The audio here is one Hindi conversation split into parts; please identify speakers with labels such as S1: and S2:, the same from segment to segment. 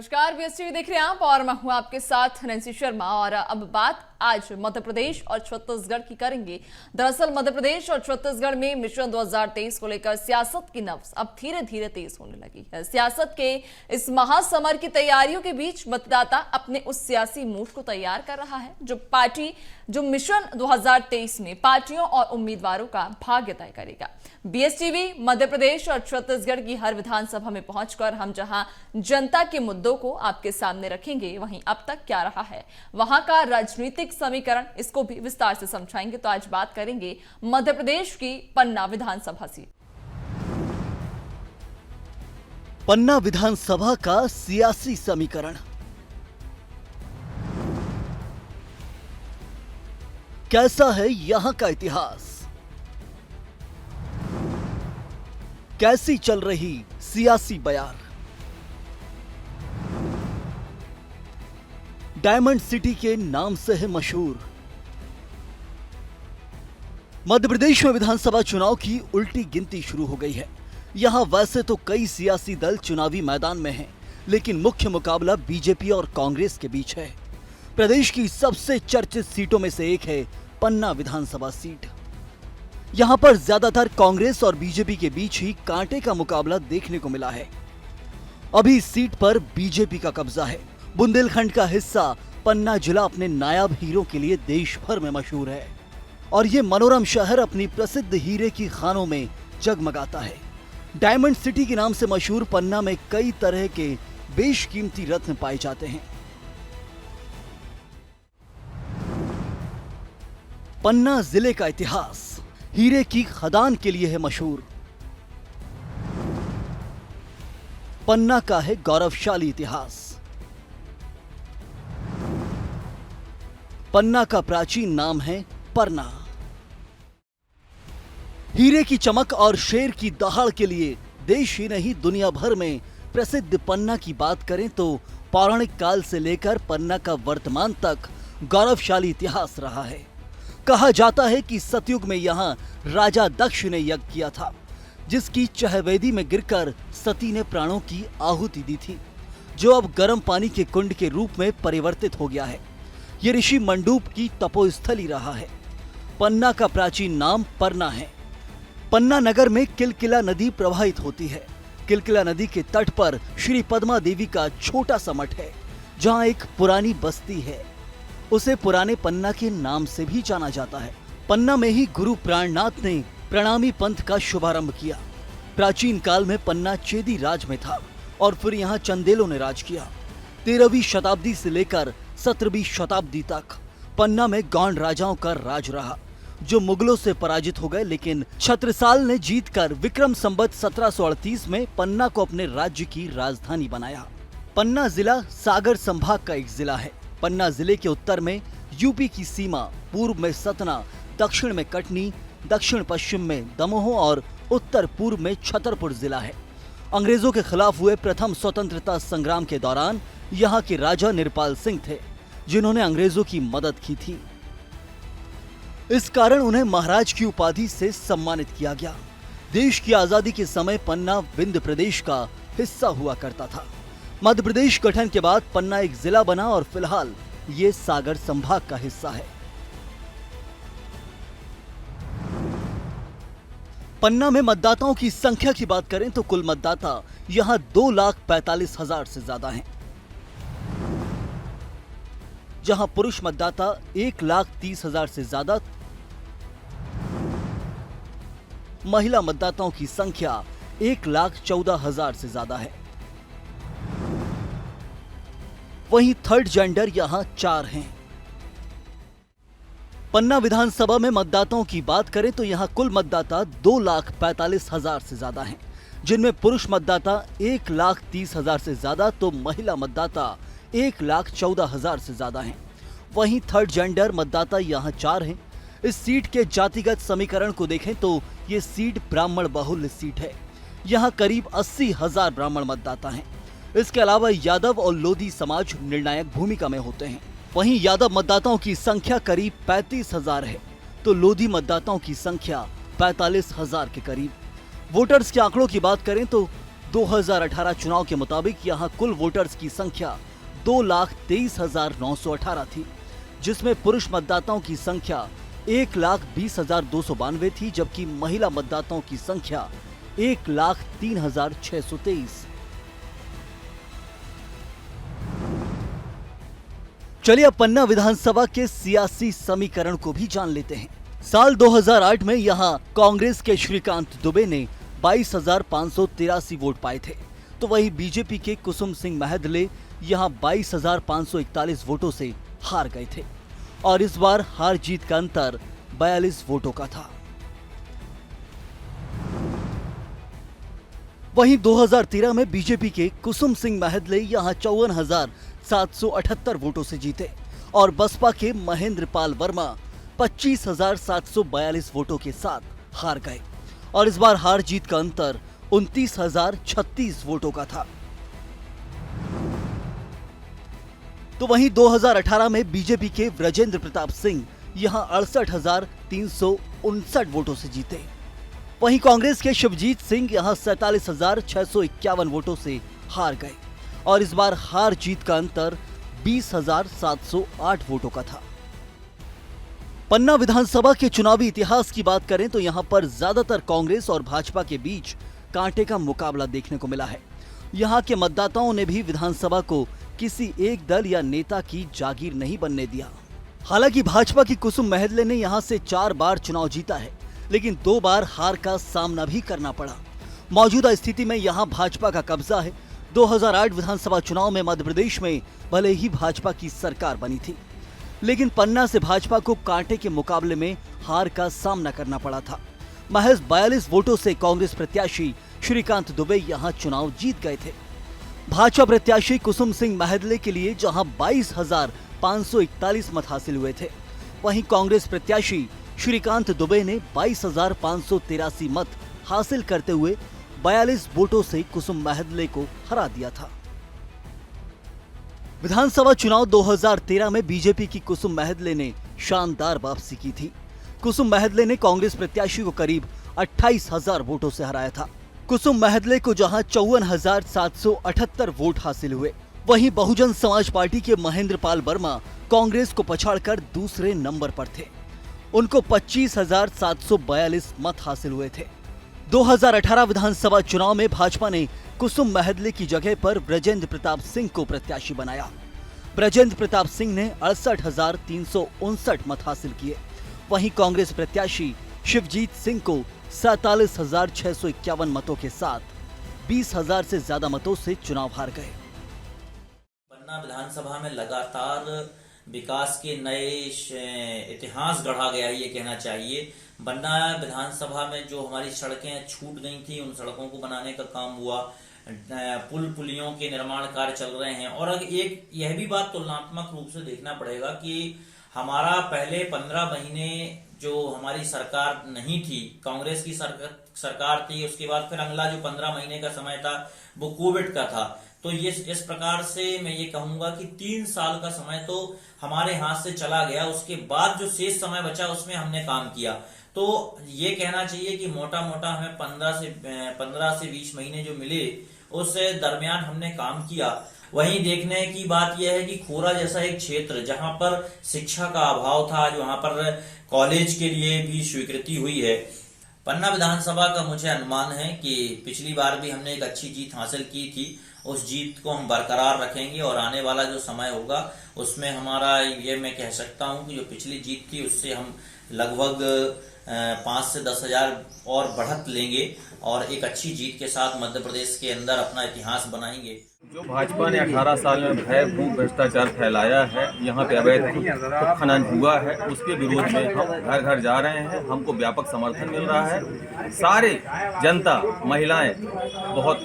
S1: नमस्कार, बीएसटीवी देख रहे हैं आप और मैं हूं आपके साथ नैन्सी शर्मा। और अब बात आज मध्य प्रदेश और छत्तीसगढ़ की करेंगे। दरअसल मध्य प्रदेश और छत्तीसगढ़ में मिशन 2023 को लेकर सियासत की नब्ज अब धीरे धीरे तेज होने लगी है। सियासत के इस महासमर की तैयारियों के बीच मतदाता अपने उस सियासी मूड को तैयार कर रहा है जो मिशन 2023 में पार्टियों और उम्मीदवारों का भाग्य तय करेगा। बीएसटीवी मध्य प्रदेश और छत्तीसगढ़ की हर विधानसभा में पहुंचकर हम जहां जनता के मुद्दों को आपके सामने रखेंगे, वहीं अब तक क्या रहा है वहां का राजनीतिक समीकरण, इसको भी विस्तार से समझाएंगे। तो आज बात करेंगे मध्य प्रदेश की पन्ना विधानसभा सीट।
S2: पन्ना विधानसभा का सियासी समीकरण कैसा है? यहां का इतिहास कैसी चल रही सियासी बयार? डायमंड सिटी के नाम से है मशहूर। मध्य प्रदेश में विधानसभा चुनाव की उल्टी गिनती शुरू हो गई है। यहां वैसे तो कई सियासी दल चुनावी मैदान में हैं, लेकिन मुख्य मुकाबला बीजेपी और कांग्रेस के बीच है। प्रदेश की सबसे चर्चित सीटों में से एक है पन्ना विधानसभा सीट। यहां पर ज्यादातर कांग्रेस और बीजेपी के बीच ही कांटे का मुकाबला देखने को मिला है। अभी इस सीट पर बीजेपी का कब्जा है। बुंदेलखंड का हिस्सा पन्ना जिला अपने नायाब हीरो के लिए देश भर में मशहूर है और ये मनोरम शहर अपनी प्रसिद्ध हीरे की खानों में जगमगाता है। डायमंड सिटी के नाम से मशहूर पन्ना में कई तरह के बेशकीमती रत्न पाए जाते हैं। पन्ना जिले का इतिहास हीरे की खदान के लिए है मशहूर। पन्ना का है गौरवशाली इतिहास। पन्ना का प्राचीन नाम है परना। हीरे की चमक और शेर की दहाड़ के लिए देश ही नहीं दुनिया भर में प्रसिद्ध पन्ना की बात करें तो पौराणिक काल से लेकर पन्ना का वर्तमान तक गौरवशाली इतिहास रहा है। कहा जाता है कि सतयुग में यहाँ राजा दक्ष ने यज्ञ किया था, जिसकी चहवेदी में गिरकर सती ने प्राणों की आहुति दी थी, जो अब गर्म पानी के कुंड के रूप में परिवर्तित हो गया है। ये ऋषि मंडूप की तपोस्थली रहा है। पन्ना का प्राचीन नाम परना है। पन्ना नगर में किलकिला नदी प्रवाहित होती है। किलकिला नदी के तट पर श्री पद्मा देवी का छोटा सा मठ है, जहाँ एक पुरानी बस्ती है। उसे पुराने पन्ना के नाम से भी जाना जाता है। पन्ना में ही गुरु प्राणनाथ ने प्रणामी पंथ का शुभारंभ किया। प्राचीन काल में पन्ना चेदी राज में था और फिर यहाँ चंदेलों ने राज किया। 13वीं शताब्दी से लेकर 17वीं शताब्दी तक पन्ना में गौंड राजाओं का राज रहा, जो मुगलों से पराजित हो गए, लेकिन छत्रसाल ने जीतकर विक्रम संवत 1738 में पन्ना को अपने राज्य की राजधानी बनाया। पन्ना जिला सागर संभाग का एक जिला है। पन्ना जिले के उत्तर में यूपी की सीमा, पूर्व में सतना, दक्षिण में कटनी, दक्षिण पश्चिम में दमोह और उत्तर पूर्व में छतरपुर जिला है। अंग्रेजों के खिलाफ हुए प्रथम स्वतंत्रता संग्राम के दौरान यहाँ के राजा निरपाल सिंह थे, जिन्होंने अंग्रेजों की मदद की थी। इस कारण उन्हें महाराज की उपाधि से सम्मानित किया गया। देश की आजादी के समय पन्ना विंध्य प्रदेश का हिस्सा हुआ करता था। मध्य प्रदेश गठन के बाद पन्ना एक जिला बना और फिलहाल ये सागर संभाग का हिस्सा है। पन्ना में मतदाताओं की संख्या की बात करें तो कुल मतदाता यहां 2,45,000 से ज्यादा हैं, जहां पुरुष मतदाता 1,30,000 से ज्यादा, महिला मतदाताओं की संख्या 1,14,000 से ज्यादा है। वहीं थर्ड जेंडर यहां 4 हैं। पन्ना विधानसभा में मतदाताओं की बात करें तो यहां कुल मतदाता 2,45,000 से ज्यादा हैं, जिनमें पुरुष मतदाता 1,30,000 से ज्यादा तो महिला मतदाता 1,14,000 से ज्यादा हैं। वहीं थर्ड जेंडर मतदाता यहां 4 हैं। इस सीट के जातिगत समीकरण को देखें तो ये सीट ब्राह्मण बहुल्य सीट है। यहां करीब 80,000 ब्राह्मण मतदाता हैं। इसके अलावा यादव और लोधी समाज निर्णायक भूमिका में होते हैं। वहीं यादव मतदाताओं की संख्या करीब 35,000 है तो लोधी मतदाताओं की संख्या 45,000 के करीब। वोटर्स के आंकड़ों की बात करें तो 2018 चुनाव के मुताबिक यहां कुल वोटर्स की संख्या 2,23,918 थी, जिसमें पुरुष मतदाताओं की संख्या 1,20,292 थी, जबकि महिला मतदाताओं की संख्या 1,03,623। चलिए अब पन्ना विधानसभा के सियासी समीकरण को भी जान लेते हैं। साल 2008 में यहां कांग्रेस के श्रीकांत दुबे ने 22,583 वोट पाए थे, तो वहीं बीजेपी के कुसुम सिंह महदले यहां 22,541 वोटों से हार गए थे और इस बार हार जीत का अंतर 42 वोटों का था। वहीं 2013 में बीजेपी के कुसुम सिंह महदले यहां 54,778 वोटों से जीते और बसपा के महेंद्र पाल वर्मा 25,742 वोटों के साथ हार गए और इस बार हार जीत का अंतर 29,036 वोटों का था। तो वहीं 2018 में बीजेपी के ब्रजेंद्र प्रताप सिंह यहां 68,359 वोटों से जीते। वहीं कांग्रेस के शिवजीत सिंह यहां 47,651 वोटों से हार गए और इस बार हार जीत का अंतर 20,708 वोटों का था। पन्ना विधानसभा के चुनावी इतिहास की बात करें तो यहां पर ज्यादातर कांग्रेस और भाजपा के बीच कांटे का मुकाबला देखने को मिला है। यहां के मतदाताओं ने भी विधानसभा को किसी एक दल या नेता की जागीर नहीं बनने दिया। हालांकि भाजपा की कुसुम महदले ने यहां से 4 बार चुनाव जीता है, लेकिन 2 बार हार का सामना भी करना पड़ा। मौजूदा स्थिति में यहां भाजपा का कब्जा है। 2008 विधानसभा चुनाव में मध्य प्रदेश में भले ही भाजपा की सरकार बनी थी, लेकिन पन्ना से भाजपा को कांटे के मुकाबले में हार का सामना करना पड़ा था। महज 42 वोटों से कांग्रेस प्रत्याशी श्रीकांत दुबे यहां चुनाव जीत गए थे। भाजपा प्रत्याशी कुसुम सिंह महदले के लिए जहां 22,541 मत हासिल हुए थे, वहीं कांग्रेस प्रत्याशी श्रीकांत दुबे ने 22,583 मत हासिल करते हुए 42 वोटों से कुसुम महदले को हरा दिया था। विधानसभा चुनाव 2013 में बीजेपी की कुसुम महदले ने शानदार वापसी की थी। कुसुम महदले ने कांग्रेस प्रत्याशी को करीब 28,000 वोटों से हराया था। कुसुम महदले को जहां 54,778 वोट हासिल हुए, वहीं बहुजन समाज पार्टी के महेंद्र पाल वर्मा कांग्रेस को पछाड़कर दूसरे नंबर पर थे। उनको 25,742 मत हासिल हुए थे। 2018 विधानसभा चुनाव में भाजपा ने कुसुम महदले की जगह पर ब्रजेंद्र प्रताप सिंह को प्रत्याशी बनाया। ब्रजेंद्र प्रताप सिंह ने 68,359 मत हासिल किए। वहीं कांग्रेस प्रत्याशी शिवजीत सिंह को 47,651 मतों के साथ 20,000 से ज्यादा मतों से चुनाव हार गए।
S3: पन्ना विधानसभा में लगातार विकास के नए इतिहास गढ़ा गया है, ये कहना चाहिए। पन्ना विधानसभा में जो हमारी सड़कें छूट गई थी, उन सड़कों को बनाने का काम हुआ। पुल पुलियों के निर्माण कार्य चल रहे हैं। और एक यह भी बात तुलनात्मक रूप से देखना पड़ेगा कि हमारा पहले 15 महीने जो हमारी सरकार नहीं थी, कांग्रेस की सरकार थी, उसके बाद फिर अगला जो 15 महीने का समय था वो कोविड का था। तो ये इस प्रकार से मैं ये कहूंगा कि 3 साल का समय तो हमारे हाथ से चला गया। उसके बाद जो शेष समय बचा उसमें हमने काम किया। तो ये कहना चाहिए कि मोटा मोटा हमें 15 से 20 महीने जो मिले उस दरमियान हमने काम किया। वहीं देखने की बात यह है कि खोरा जैसा एक क्षेत्र जहां पर शिक्षा का अभाव था, जो वहां पर कॉलेज के लिए भी स्वीकृति हुई है। पन्ना विधानसभा का मुझे अनुमान है कि पिछली बार भी हमने एक अच्छी जीत हासिल की थी। उस जीत को हम बरकरार रखेंगे और आने वाला जो समय होगा उसमें हमारा ये मैं कह सकता हूं कि जो पिछली जीत थी उससे हम लगभग 5 से 10 हजार और बढ़त लेंगे और एक अच्छी जीत के साथ मध्य प्रदेश के अंदर अपना इतिहास बनाएंगे।
S4: जो भाजपा ने 18 साल में भय भू भ्रष्टाचार फैलाया है, यहाँ पे अवैध खनन हुआ है, उसके विरोध में हम घर घर जा रहे हैं। हमको व्यापक समर्थन मिल रहा है। सारे जनता महिलाएं बहुत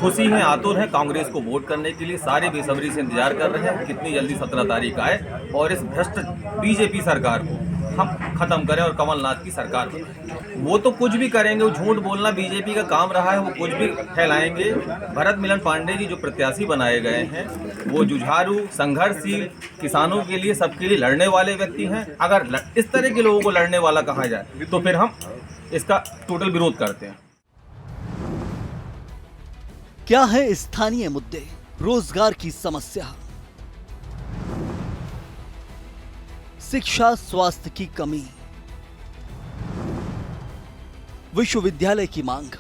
S4: खुशी हैं, आतुर हैं कांग्रेस को वोट करने के लिए। सारे बेसब्री से इंतजार कर रहे हैं कितनी जल्दी 17 तारीख आए और इस भ्रष्ट बीजेपी सरकार को हम खत्म करें और कमलनाथ की सरकार बनाएं। वो तो कुछ भी करेंगे, वो झूठ बोलना बीजेपी का काम रहा है, वो कुछ भी फैलाएंगे। भरत मिलन पांडे जी जो प्रत्याशी बनाए गए हैं वो जुझारू, संघर्षशील, किसानों के लिए, सबके लिए लड़ने वाले व्यक्ति हैं। अगर इस तरह के लोगों को लड़ने वाला कहा जाए तो फिर हम इसका टोटल विरोध करते हैं।
S2: क्या है स्थानीय मुद्दे, रोजगार की समस्या, शिक्षा स्वास्थ्य की कमी, विश्वविद्यालय की मांग,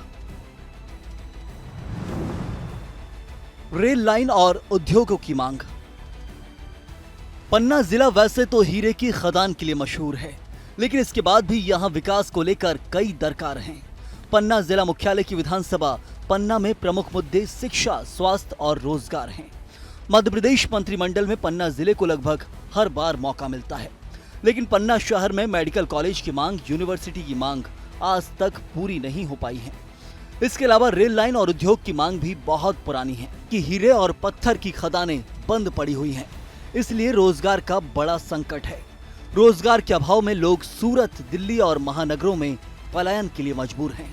S2: रेल लाइन और उद्योगों की मांग। पन्ना जिला वैसे तो हीरे की खदान के लिए मशहूर है, लेकिन इसके बाद भी यहां विकास को लेकर कई दरकार हैं। पन्ना जिला मुख्यालय की विधानसभा पन्ना में प्रमुख मुद्दे शिक्षा, स्वास्थ्य और रोजगार हैं। मध्य प्रदेश मंत्रिमंडल में पन्ना जिले को लगभग हर बार मौका मिलता है, लेकिन पन्ना शहर में मेडिकल कॉलेज की मांग, यूनिवर्सिटी की मांग आज तक पूरी नहीं हो पाई है। इसके अलावा रेल लाइन और उद्योग की मांग भी बहुत पुरानी है कि हीरे और पत्थर की खदानें बंद पड़ी हुई हैं, इसलिए रोजगार का बड़ा संकट है। रोजगार के अभाव में लोग सूरत, दिल्ली और महानगरों में पलायन के लिए मजबूर हैं।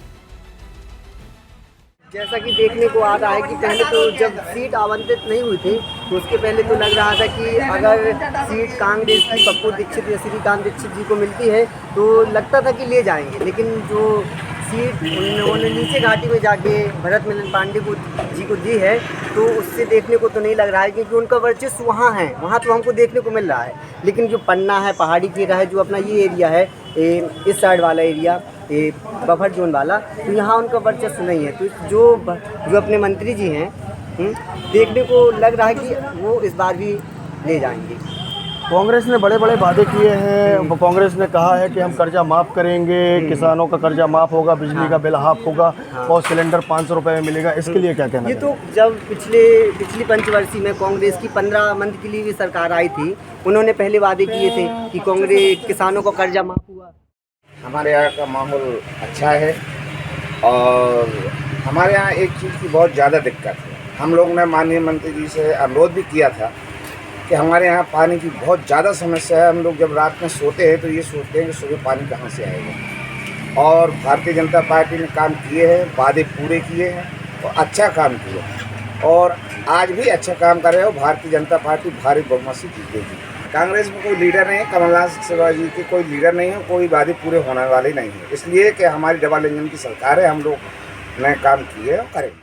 S5: जैसा कि देखने को आ रहा है कि पहले तो जब सीट आवंटित नहीं हुई थी तो उसके पहले तो लग रहा था कि अगर सीट कांग्रेस की पप्पू दीक्षित या श्रीकांत दीक्षित जी को मिलती है तो लगता था कि ले जाएंगे, लेकिन जो सीट उन्होंने नीचे घाटी में जाके भरत मिलन पांडे जी को दी है तो उससे देखने को तो नहीं लग रहा है, क्योंकि उनका वर्चस्व वहाँ है, वहाँ तो हमको देखने को मिल रहा है। लेकिन जो पन्ना है, पहाड़ी की है, जो अपना ये एरिया है, इस साइड वाला एरिया, बफर जोन वाला, तो यहाँ उनका वर्चस्व नहीं है। तो जो अपने मंत्री जी हैं, देखने को लग रहा है कि वो इस बार भी ले जाएंगे।
S6: कांग्रेस ने बड़े बड़े वादे किए हैं। कांग्रेस ने कहा है कि हम कर्जा माफ़ करेंगे, किसानों का कर्जा माफ़ होगा, बिजली का बिल हाफ होगा और सिलेंडर 500 रुपये में मिलेगा। इसके लिए क्या कहना है?
S5: ये तो जब पिछली पंचवर्षीय में कांग्रेस की 15 मंथ के लिए भी सरकार आई थी, उन्होंने पहले वादे किए थे कि कांग्रेस किसानों का कर्जा माफ़ हुआ।
S7: हमारे यहाँ का माहौल अच्छा है और हमारे यहाँ एक चीज़ की बहुत ज़्यादा दिक्कत है। हम लोग ने माननीय मंत्री जी से अनुरोध भी किया था कि हमारे यहाँ पानी की बहुत ज़्यादा समस्या है। हम लोग जब रात में सोते हैं तो ये सोचते हैं कि सुबह पानी कहाँ से आएगा। और भारतीय जनता पार्टी ने काम किए हैं, वादे पूरे किए हैं और अच्छा काम किया है और आज भी अच्छा काम कर रहे हो। भारतीय जनता पार्टी भारी बहुमत से जीतेगी। कांग्रेस में कोई लीडर नहीं है, कमलनाथ सिवा जी के कोई लीडर नहीं है, कोई वादे पूरे होने वाले नहीं है, इसलिए कि हमारी डबल इंजन की सरकार है। हम लोग नए काम किए और करेंगे।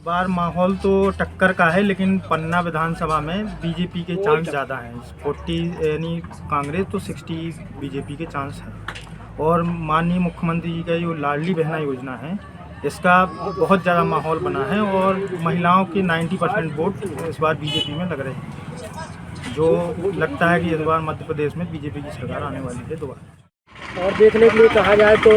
S8: बार माहौल तो टक्कर का है, लेकिन पन्ना विधानसभा में बीजेपी के चांस ज़्यादा हैं। 40 यानी कांग्रेस तो 60 बीजेपी के चांस हैं। और माननीय मुख्यमंत्री जी का जो लाडली बहना योजना है, इसका बहुत ज़्यादा माहौल बना है और महिलाओं के 90% वोट इस बार बीजेपी में लग रहे हैं, जो लगता है कि इस बार मध्य प्रदेश में बीजेपी की सरकार आने वाली है दोबारा।
S9: और देखने के लिए कहा जाए तो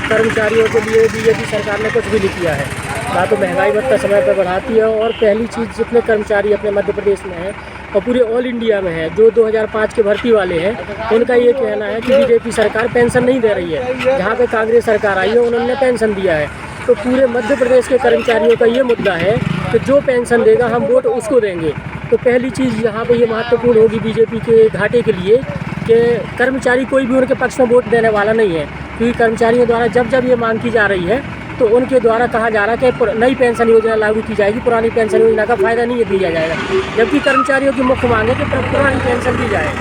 S9: कर्मचारियों के लिए बीजेपी सरकार ने कुछ भी नहीं किया है, ना तो महंगाई भत्ता समय पर बढ़ाती है। और पहली चीज़, जितने कर्मचारी अपने मध्य प्रदेश में हैं और पूरे ऑल इंडिया में है, जो 2005 के भर्ती वाले हैं, उनका ये कहना है कि बीजेपी सरकार पेंशन नहीं दे रही है। जहाँ पे कांग्रेस सरकार आई है उन्होंने पेंशन दिया है। तो पूरे मध्य प्रदेश के कर्मचारियों का ये मुद्दा है कि जो पेंशन देगा हम वोट उसको देंगे। तो पहली चीज़ यहाँ पे ये महत्वपूर्ण होगी बीजेपी के घाटे के लिए कि कर्मचारी कोई भी उनके पक्ष में वोट देने वाला नहीं है, क्योंकि कर्मचारियों द्वारा जब ये मांग की जा रही है तो उनके द्वारा कहा जा रहा है कि नई पेंशन योजना लागू की जाएगी, पुरानी पेंशन योजना का फ़ायदा नहीं दिया जाएगा, जबकि कर्मचारियों की मुख्य मांग है कि पुरानी पेंशन दी जाए।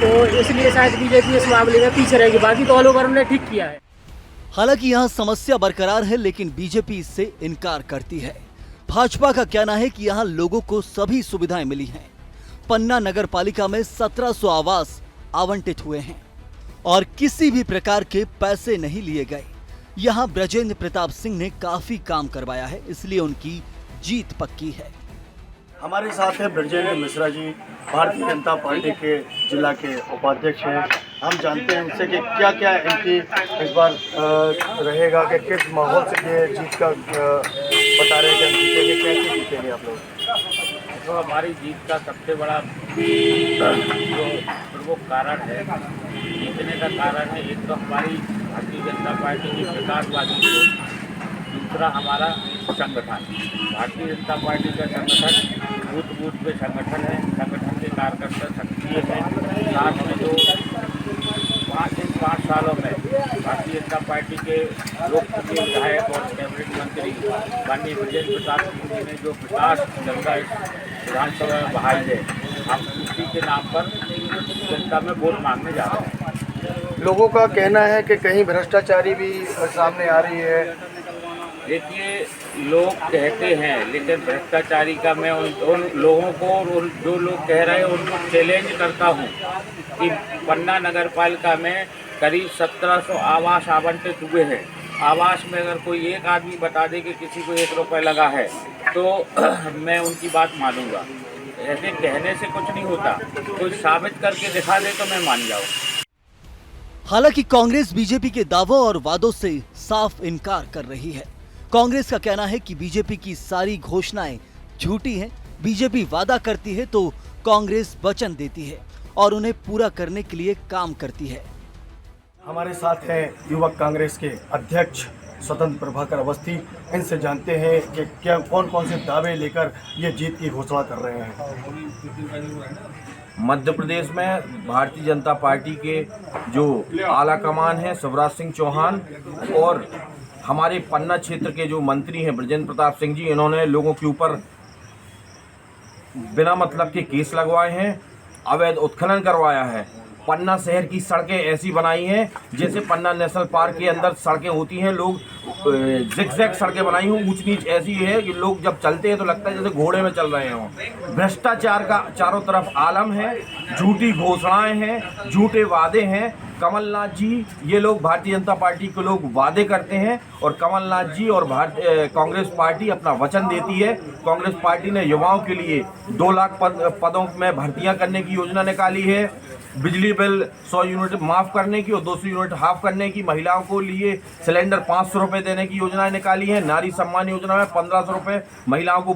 S9: तो इसलिए शायद बीजेपी इस मामले में पीछे रहेगी। बाकी तो ऑल ओवर उन्होंने ठीक किया है।
S2: हालांकि यहाँ समस्या बरकरार है, लेकिन बीजेपी इससे इनकार करती है। भाजपा का कहना है कि यहाँ लोगों को सभी सुविधाएं मिली हैं। पन्ना नगर पालिका में 1700 आवास आवंटित हुए हैं और किसी भी प्रकार के पैसे नहीं लिए गए। यहाँ ब्रजेंद्र प्रताप सिंह ने काफी काम करवाया है, इसलिए उनकी जीत पक्की है।
S6: हमारे साथ हैं ब्रजेंद्र मिश्रा जी, भारतीय जनता पार्टी के जिला के उपाध्यक्ष हैं। हम जानते हैं उनसे कि क्या क्या इनकी इस बार रहेगा, कि किस माहौल से ये जीत का बता रहे हैं कि जीतेंगे, कैसे जीतेंगे आप लोग?
S10: तो हमारी जीत का सबसे बड़ा जो प्रमुख कारण है, जीतने का कारण है, एक तो हमारी भारतीय जनता पार्टी की विकासवादी सोच, दूसरा हमारा संगठन। भारतीय जनता पार्टी का संगठन बूथ बूथ पे संगठन है, संगठन के कार्यकर्ता सक्रिय हैं। साथ में जो 5 सालों में भारतीय जनता पार्टी के लोकप्रिय विधायक और कैबिनेट मंत्री माननीय ब्रजेंद्र प्रताप सिंह जी ने जो विकास जगह विधानसभा में बहाली है, हम उसी के नाम पर जनता में वोट मांगने जा रहे हैं।
S6: लोगों का कहना है कि कहीं भ्रष्टाचारी भी सामने आ रही है।
S10: देखिए, लोग कहते हैं, लेकिन भ्रष्टाचारी का मैं उन लोगों को और जो लोग कह रहे हैं उनको चैलेंज करता हूं कि पन्ना नगर पालिका में करीब 1700 आवास आवंटित हुए हैं। आवास में अगर कोई एक आदमी बता दे कि किसी को 1 रुपये लगा है तो मैं उनकी बात मानूंगा। ऐसे कहने से कुछ नहीं होता, कोई साबित करके दिखा दे तो मैं मान जाऊँ।
S2: हालांकि कांग्रेस बीजेपी के दावों और वादों से साफ इनकार कर रही है। कांग्रेस का कहना है कि बीजेपी की सारी घोषणाएं झूठी हैं। बीजेपी वादा करती है तो कांग्रेस वचन देती है और उन्हें पूरा करने के लिए काम करती है।
S6: हमारे साथ हैं युवक कांग्रेस के अध्यक्ष स्वतंत्र प्रभाकर अवस्थी। इनसे जानते हैं कि क्या कौन कौन से दावे लेकर ये जीत की घोषणा कर रहे हैं।
S4: मध्य प्रदेश में भारतीय जनता पार्टी के जो आला कमान है शिवराज सिंह चौहान और हमारे पन्ना क्षेत्र के जो मंत्री हैं ब्रजेंद्र प्रताप सिंह जी, इन्होंने लोगों के ऊपर बिना मतलब के केस लगवाए हैं, अवैध उत्खनन करवाया है। पन्ना शहर की सड़कें ऐसी बनाई हैं जैसे पन्ना नेशनल पार्क के अंदर सड़कें होती हैं, लोग जिगजैग सड़कें बनाई हों, ऊंच नीच ऐसी है कि लोग जब चलते हैं तो लगता है जैसे घोड़े में चल रहे हों। भ्रष्टाचार का चारों तरफ आलम है, झूठी घोषणाएं हैं, झूठे वादे हैं। कमलनाथ जी, ये लोग भारतीय जनता पार्टी के लोग वादे करते हैं और कमलनाथ जी और कांग्रेस पार्टी अपना वचन देती है। कांग्रेस पार्टी ने युवाओं के लिए 2 लाख पदों में भर्तियां करने की योजना निकाली है, बिजली बिल 100 यूनिट माफ़ करने की और 200 यूनिट हाफ करने की, महिलाओं को लिए सिलेंडर 500 रुपये देने की योजना निकाली है। नारी सम्मान योजना में 1500 रुपये महिलाओं को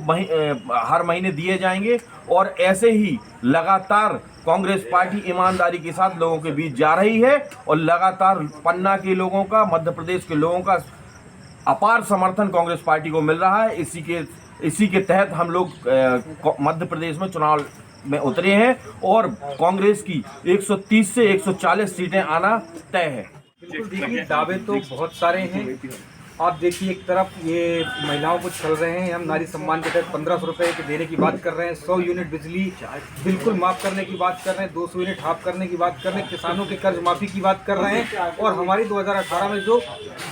S4: हर महीने दिए जाएंगे। और ऐसे ही लगातार कांग्रेस पार्टी ईमानदारी के साथ लोगों के बीच जा रही है और लगातार पन्ना के लोगों का, मध्य प्रदेश के लोगों का अपार समर्थन कांग्रेस पार्टी को मिल रहा है। इसी के तहत हम लोग मध्य प्रदेश में चुनाव में उतरे हैं और कांग्रेस की 130 से 140 सीटें आना तय है।
S8: बिल्कुल, देखिए दावे तो बहुत सारे हैं। आप देखिए, एक तरफ ये महिलाओं को छल रहे हैं, हम नारी सम्मान के तहत 1500 रुपये के देने की बात कर रहे हैं, 100 यूनिट बिजली बिल्कुल माफ़ करने की बात कर रहे हैं, 200 यूनिट हाफ करने की बात कर रहे हैं, किसानों के कर्ज माफ़ी की बात कर रहे हैं। और हमारी 2018 में जो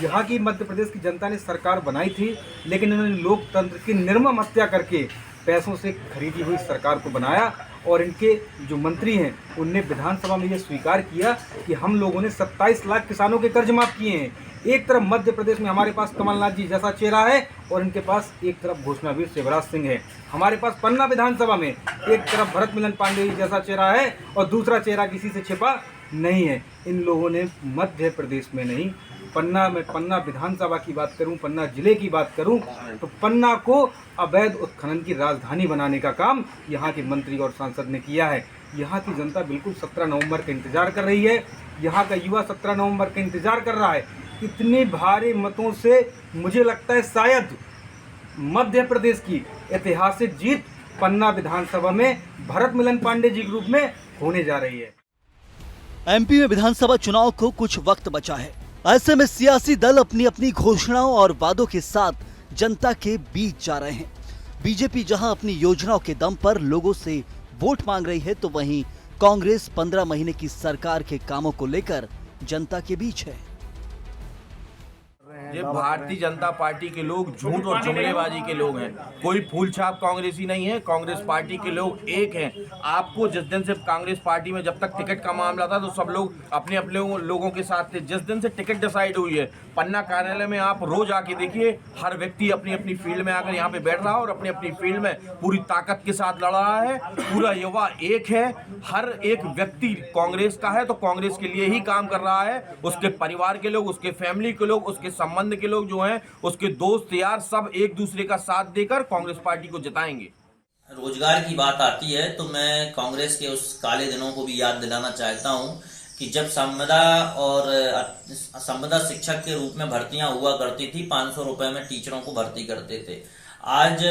S8: यहाँ की मध्य प्रदेश की जनता ने सरकार बनाई थी, लेकिन इन्होंने लोकतंत्र की निर्मम हत्या करके पैसों से खरीदी हुई सरकार को बनाया। और इनके जो मंत्री हैं उनने विधानसभा में ये स्वीकार किया कि हम लोगों ने 27 लाख किसानों के कर्ज माफ़ किए हैं। एक तरफ मध्य प्रदेश में हमारे पास कमलनाथ जी जैसा चेहरा है और इनके पास एक तरफ घोषणावीर शिवराज सिंह है। हमारे पास पन्ना विधानसभा में एक तरफ भरत मिलन पांडे जी जैसा चेहरा है और दूसरा चेहरा किसी से छिपा नहीं है। इन लोगों ने मध्य प्रदेश में नहीं, पन्ना में, पन्ना विधानसभा की बात करूं, पन्ना जिले की बात करूं तो पन्ना को अवैध उत्खनन की राजधानी बनाने का काम यहाँ के मंत्री और सांसद ने किया है। यहाँ की जनता बिल्कुल 17 नवंबर का इंतजार कर रही है। यहाँ का युवा 17 नवंबर का इंतजार कर रहा है। इतने भारी मतों से मुझे लगता है शायद मध्य प्रदेश की ऐतिहासिक जीत पन्ना विधानसभा में भरत मिलन पांडे जी ग्रुप में होने जा रही है।
S2: एमपी में विधानसभा चुनाव को कुछ वक्त बचा है। ऐसे में सियासी दल अपनी अपनी घोषणाओं और वादों के साथ जनता के बीच जा रहे हैं। बीजेपी जहां अपनी योजनाओं के दम पर लोगों से वोट मांग रही है, तो वहीं कांग्रेस 15 महीने की सरकार के कामों को लेकर जनता के बीच है।
S4: ये भारतीय जनता पार्टी के लोग झूठ और जुमलेबाजी के लोग हैं। कोई फूल छाप कांग्रेसी नहीं है। कांग्रेस पार्टी के लोग एक हैं। आपको जिस दिन से कांग्रेस पार्टी में जब तक टिकट का मामला था तो सब लोग अपने अपने लोगों के साथ थे। जिस दिन से टिकट डिसाइड हुई है, पन्ना कार्यालय में आप रोज आके देखिए, हर व्यक्ति अपनी अपनी फील्ड में आकर यहाँ पे बैठ रहा है और अपनी अपनी फील्ड में पूरी ताकत के साथ लड़ रहा है। पूरा युवा एक है। हर एक व्यक्ति कांग्रेस का है तो कांग्रेस के लिए ही काम कर रहा है। उसके परिवार के लोग, उसके फैमिली के लोग, उसके संबंध के लोग जो हैं, उसके दोस्त यार सब एक दूसरे का साथ देकर कांग्रेस पार्टी को जिताएंगे।
S3: रोजगार की बात आती है तो मैं कांग्रेस के उस काले दिनों को भी याद दिलाना चाहता हूं कि जब संविदा शिक्षक के रूप में भर्तियां हुआ करती थी, 500 रुपए में टीचरों को भर्ती करते थे। आज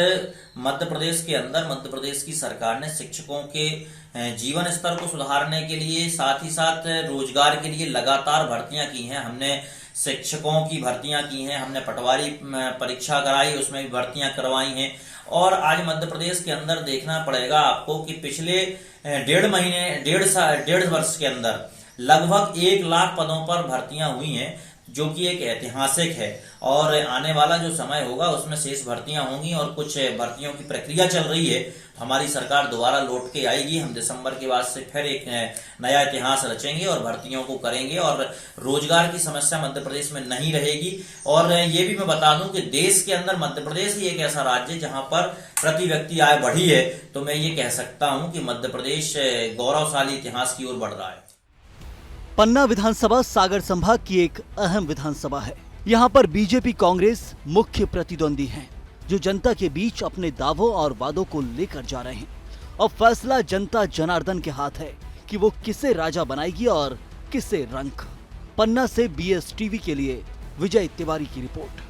S3: मध्य प्रदेश के अंदर मध्य प्रदेश की सरकार ने शिक्षकों के जीवन स्तर को सुधारने के लिए, साथ ही साथ रोजगार के लिए लगातार भर्तियां की हैं। हमने शिक्षकों की भर्तियां की हैं, हमने पटवारी परीक्षा कराई, उसमें भी भर्तियां करवाई हैं। और आज मध्य प्रदेश के अंदर देखना पड़ेगा आपको कि पिछले 1.5 वर्ष के अंदर लगभग 1 लाख पदों पर भर्तियां हुई हैं, जो कि एक ऐतिहासिक है। और आने वाला जो समय होगा उसमें शेष भर्तियां होंगी और कुछ भर्तियों की प्रक्रिया चल रही है। हमारी सरकार दोबारा लौट के आएगी, हम दिसंबर के बाद से फिर एक नया इतिहास रचेंगे और भर्तियों को करेंगे और रोजगार की समस्या मध्य प्रदेश में नहीं रहेगी। और ये भी मैं बता दूं कि देश के अंदर मध्य प्रदेश ही एक ऐसा राज्य है जहां पर प्रति व्यक्ति आय बढ़ी है। तो मैं ये कह सकता हूं कि मध्य प्रदेश गौरवशाली इतिहास की ओर बढ़ रहा है।
S2: पन्ना विधानसभा सागर संभाग की एक अहम विधानसभा है। यहाँ पर बीजेपी कांग्रेस मुख्य प्रतिद्वंदी हैं, जो जनता के बीच अपने दावों और वादों को लेकर जा रहे हैं। अब फैसला जनता जनार्दन के हाथ है कि वो किसे राजा बनाएगी और किसे रंक। पन्ना से BS टीवी के लिए विजय तिवारी की रिपोर्ट।